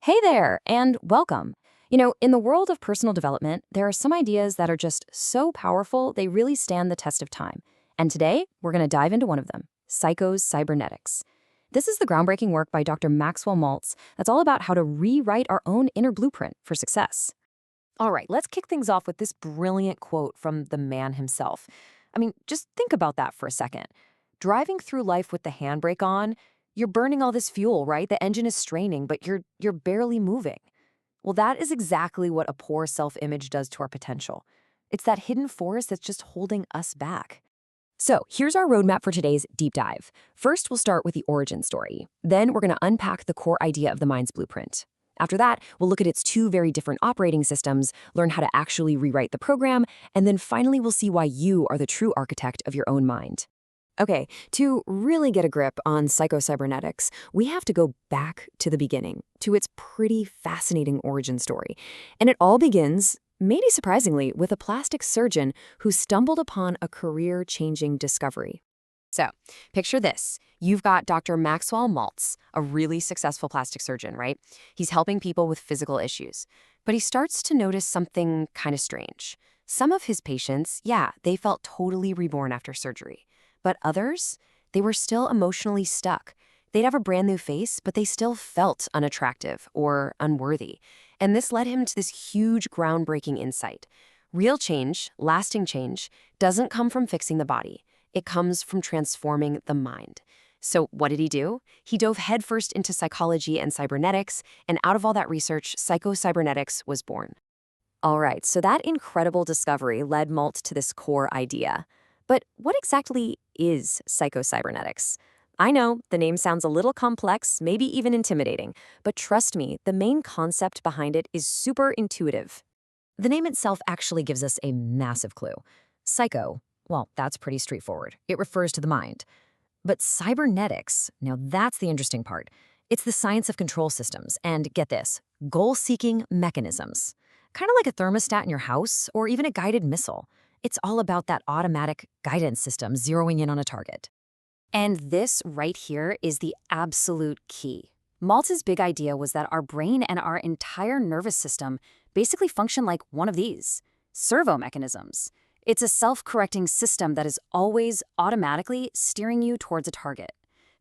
Hey there, and welcome. In the world of personal development, there are some ideas that are just so powerful they really stand the test of time. And today, we're going to dive into one of them, Psycho Cybernetics. This is the groundbreaking work by Dr. Maxwell Maltz that's all about how to rewrite our own inner blueprint for success. All right, let's kick things off with this brilliant quote from the man himself. Just think about that for a second. Driving through life with the handbrake on, you're burning all this fuel, right? The engine is straining, but you're barely moving. Well, that is exactly what a poor self-image does to our potential. It's that hidden force that's just holding us back. So, here's our roadmap for today's deep dive. First, we'll start with the origin story. Then, we're going to unpack the core idea of the mind's blueprint. After that, we'll look at its two very different operating systems, learn how to actually rewrite the program, and then finally we'll see why you are the true architect of your own mind. Okay, to really get a grip on Psycho Cybernetics, we have to go back to the beginning, to its pretty fascinating origin story. And it all begins, maybe surprisingly, with a plastic surgeon who stumbled upon a career-changing discovery. So, picture this. You've got Dr. Maxwell Maltz, a really successful plastic surgeon, right? He's helping people with physical issues. But he starts to notice something kind of strange. Some of his patients, they felt totally reborn after surgery. But others, they were still emotionally stuck. They'd have a brand new face, but they still felt unattractive or unworthy. And this led him to this huge, groundbreaking insight. Real change, lasting change, doesn't come from fixing the body. It comes from transforming the mind. So what did he do? He dove headfirst into psychology and cybernetics, and out of all that research, Psycho Cybernetics was born. All right, so that incredible discovery led Maltz to this core idea. But what exactly is Psycho Cybernetics? I know the name sounds a little complex, maybe even intimidating, but trust me, the main concept behind it is super intuitive. The name itself actually gives us a massive clue. Psycho, well, that's pretty straightforward. It refers to the mind. But cybernetics, now that's the interesting part. It's the science of control systems and, get this, goal-seeking mechanisms. Kind of like a thermostat in your house or even a guided missile. It's all about that automatic guidance system zeroing in on a target. And this right here is the absolute key. Maltz's big idea was that our brain and our entire nervous system basically function like one of these servo mechanisms. It's a self-correcting system that is always automatically steering you towards a target.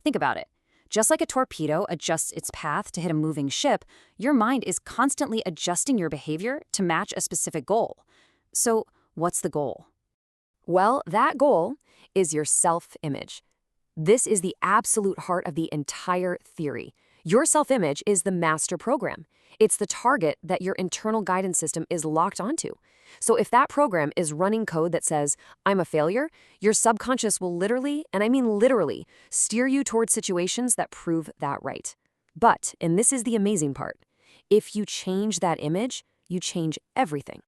Think about it. Just like a torpedo adjusts its path to hit a moving ship, your mind is constantly adjusting your behavior to match a specific goal. So, what's the goal? Well, that goal is your self-image. This is the absolute heart of the entire theory. Your self-image is the master program. It's the target that your internal guidance system is locked onto. So if that program is running code that says, I'm a failure, your subconscious will literally, and I mean literally, steer you towards situations that prove that right. But, and this is the amazing part, if you change that image, you change everything.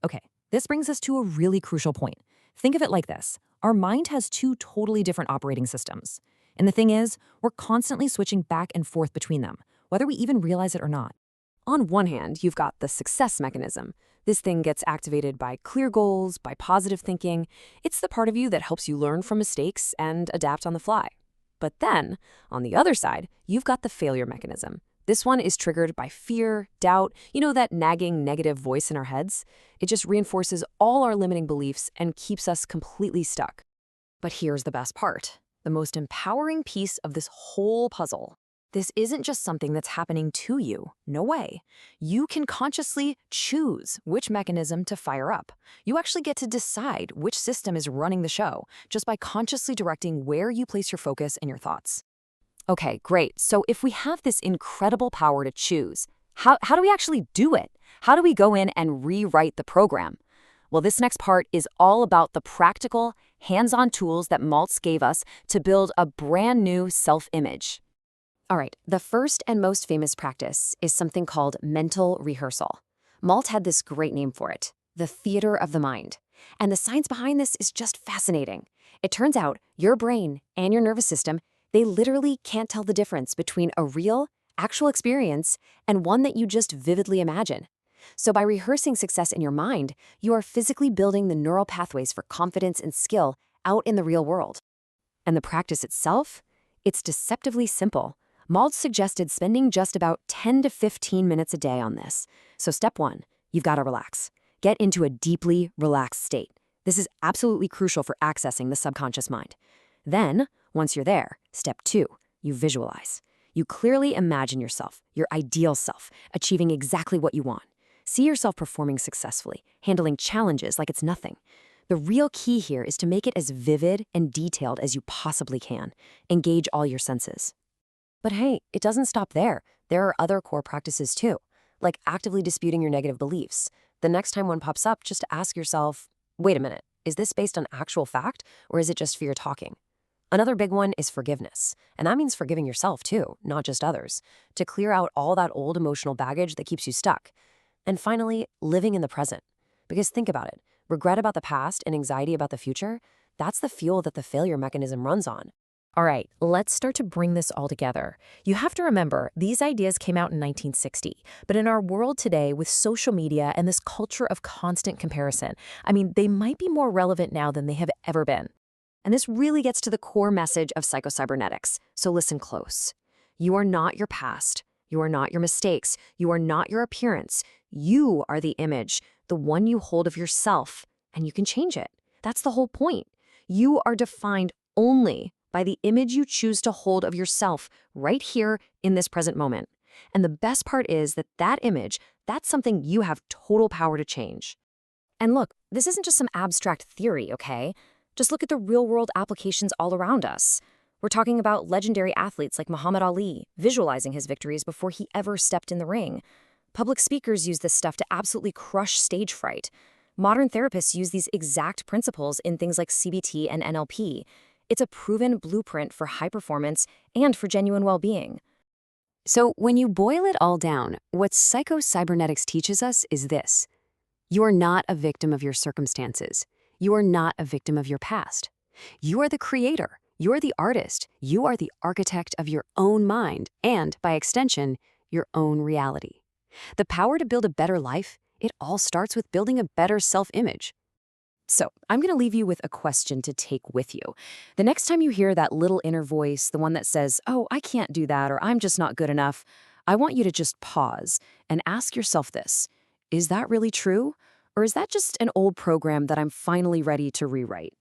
Okay, this brings us to a really crucial point. Think of it like this. Our mind has two totally different operating systems. And the thing is, we're constantly switching back and forth between them, whether we even realize it or not. On one hand, you've got the success mechanism. This thing gets activated by clear goals, by positive thinking. It's the part of you that helps you learn from mistakes and adapt on the fly. But then, on the other side, you've got the failure mechanism. This one is triggered by fear, doubt, that nagging negative voice in our heads. It just reinforces all our limiting beliefs and keeps us completely stuck. But here's the best part, the most empowering piece of this whole puzzle. This isn't just something that's happening to you. No way. You can consciously choose which mechanism to fire up. You actually get to decide which system is running the show just by consciously directing where you place your focus and your thoughts. Okay, great. So if we have this incredible power to choose, how do we actually do it? How do we go in and rewrite the program? Well, this next part is all about the practical, hands-on tools that Maltz gave us to build a brand new self-image. All right, the first and most famous practice is something called mental rehearsal. Maltz had this great name for it, the theater of the mind. And the science behind this is just fascinating. It turns out your brain and your nervous system, they literally can't tell the difference between a real, actual experience and one that you just vividly imagine. So by rehearsing success in your mind, you are physically building the neural pathways for confidence and skill out in the real world. And the practice itself? It's deceptively simple. Maltz suggested spending just about 10 to 15 minutes a day on this. So step 1, you've got to relax. Get into a deeply relaxed state. This is absolutely crucial for accessing the subconscious mind. Then, once you're there, step 2, you visualize. You clearly imagine yourself, your ideal self, achieving exactly what you want. See yourself performing successfully, handling challenges like it's nothing. The real key here is to make it as vivid and detailed as you possibly can. Engage all your senses. But hey, it doesn't stop there. There are other core practices too, like actively disputing your negative beliefs. The next time one pops up, just ask yourself, wait a minute, is this based on actual fact or is it just fear talking? Another big one is forgiveness, and that means forgiving yourself too, not just others, to clear out all that old emotional baggage that keeps you stuck. And finally, living in the present. Because think about it, regret about the past and anxiety about the future, that's the fuel that the failure mechanism runs on. All right, let's start to bring this all together. You have to remember, these ideas came out in 1960, but in our world today with social media and this culture of constant comparison, they might be more relevant now than they have ever been. And this really gets to the core message of Psycho Cybernetics, so listen close. You are not your past. You are not your mistakes. You are not your appearance. You are the image, the one you hold of yourself, and you can change it. That's the whole point. You are defined only by the image you choose to hold of yourself right here in this present moment. And the best part is that that image, that's something you have total power to change. And look, this isn't just some abstract theory, okay? Just look at the real-world applications all around us. We're talking about legendary athletes like Muhammad Ali, visualizing his victories before he ever stepped in the ring. Public speakers use this stuff to absolutely crush stage fright. Modern therapists use these exact principles in things like CBT and NLP. It's a proven blueprint for high performance and for genuine well-being. So when you boil it all down, what Psycho Cybernetics teaches us is this. You are not a victim of your circumstances. You are not a victim of your past. You are the creator. You are the artist. You are the architect of your own mind and, by extension, your own reality. The power to build a better life, it all starts with building a better self-image. So, I'm going to leave you with a question to take with you. The next time you hear that little inner voice, the one that says, oh, I can't do that, or I'm just not good enough, I want you to just pause and ask yourself this. Is that really true? Or is that just an old program that I'm finally ready to rewrite?